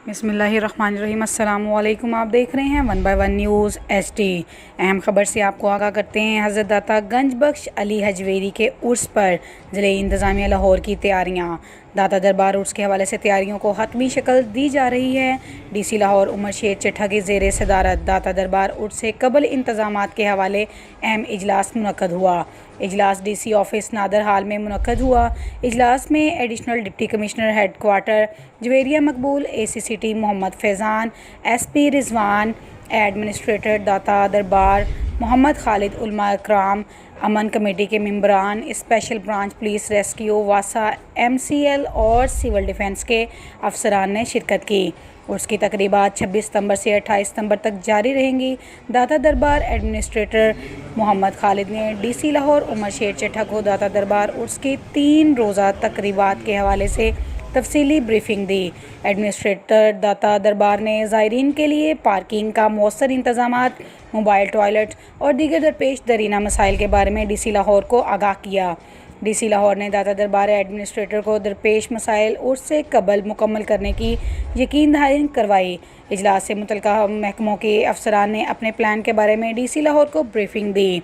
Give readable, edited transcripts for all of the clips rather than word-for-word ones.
बिस्मिल्लाहिर्रहमानिर्रहीम। अस्सलामुअलैकुम। आप देख रहे हैं 1 बाय 1 न्यूज़ HD। अहम खबर से आपको आगाह करते हैं। हज़रत दाता गंज बख्श अली हजवेरी के उर्स पर ज़िले इंतज़ामिया लाहौर की तैयारियाँ। दाता दरबार उर्स के हवाले से तैयारियों को हतमी शक्ल दी जा रही है। DC लाहौर उमर शेर चिट्ठा की ज़ेर सदारत दाता दरबार उर्स से कबल इंतज़ामात के हवाले अहम इजलास मुनक्कद हुआ। इजलास DC ऑफिस नादर हाल में मुनक्कद हुआ। इजलास में additional deputy commissioner headquarter Javeria Maqbool, ACCT Mohammad Faizan, SP Rizwan, administrator Data Darbar Mohammad Khalid, उलमा इकराम, अमन कमेटी के मेंबरान, स्पेशल ब्रांच पुलिस रेस्क्यू, वासा, MCL और सिविल डिफेंस के अफसरान ने शिरकत की। उसकी तकरीबात 26 सितंबर से 28 सितंबर तक जारी रहेंगी। दाता दरबार एडमिनिस्ट्रेटर मोहम्मद खालिद ने DC लाहौर उमर शेर चिट्ठा को दाता दरबार उर्स की 3 रोज़ा तकरीबात के हवाले से तफसीली ब्रीफिंग दी। एडमिनिस्ट्रेटर दाता दरबार ने ज़ायरीन के लिए पार्किंग का मौसर इंतज़ामात, मोबाइल टॉयलेट और दीगर दरपेश दरीना मसाइल के बारे में DC लाहौर को आगाह किया। DC लाहौर ने दाता दरबार एडमिनिस्ट्रेटर को दरपेश मसाइल उर्स से कबल मुकम्मल करने की यकीन दहानी करवाई। इजलास से मुतल्लिका महकमों के अफसरान ने अपने प्लान के बारे में DC लाहौर को ब्रीफिंग दी।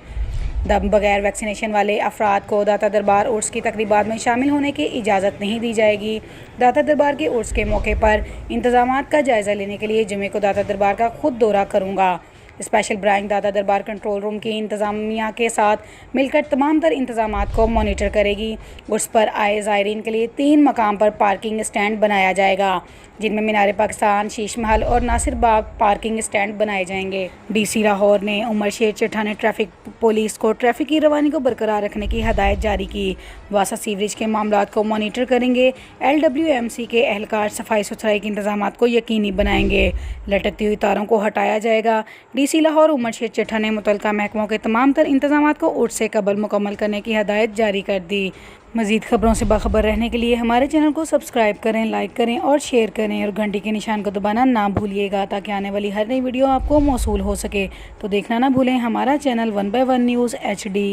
दम बगैर वैक्सीनेशन वाले अफराद को दाता दरबार उर्स की तकरीबात में शामिल होने की इजाज़त नहीं दी जाएगी। दाता दरबार के उर्स के मौके पर इंतज़ामात का जायज़ा लेने के लिए जुमे को दाता दरबार का खुद दौरा करूँगा। स्पेशल ब्रांच दाता दरबार कंट्रोल रूम की इंतज़ामिया के साथ मिलकर तमाम तर इंतज़ामात को मॉनिटर करेगी। उर्स पर आए ज़ायरीन के लिए 3 मकाम पर पार्किंग स्टैंड बनाया जाएगा, जिनमें मीनार पाकिस्तान, शीश महल और नासिर बाग पार्किंग स्टैंड बनाए जाएंगे। DC लाहौर ने उमर शेर चिट्ठा ने ट्रैफिक पुलिस को ट्रैफिक की रवानी को बरकरार रखने की हदायत जारी की। वासा सीवरेज के मामलात को मॉनिटर करेंगे। LWMC के एहलकार सफाई सुथराई के इंतजामात को यकीनी बनाएंगे। लटकती हुई तारों को हटाया जाएगा। DC लाहौर उमर शेर चिट्ठा ने मुतल्लिका महकमों के तमाम तर इंतजामात को उर्स से कबल मुकम्मल करने की हदायत जारी कर दी। मज़ीद ख़बरों से बाखबर रहने के लिए हमारे चैनल को सब्सक्राइब करें, लाइक करें और शेयर करें और घंटी के निशान को दबाना ना भूलिएगा, ताकि आने वाली हर नई वीडियो आपको मौसूल हो सके। तो देखना ना भूलें हमारा चैनल 1 बाय 1 न्यूज़ HD।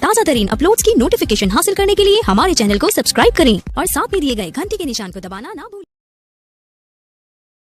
ताज़ा तरीन अपलोड्स की नोटिफिकेशन हासिल करने के लिए हमारे चैनल को सब्सक्राइब करें और साथ में दिए गए घंटी के निशान को दबाना ना भूलें।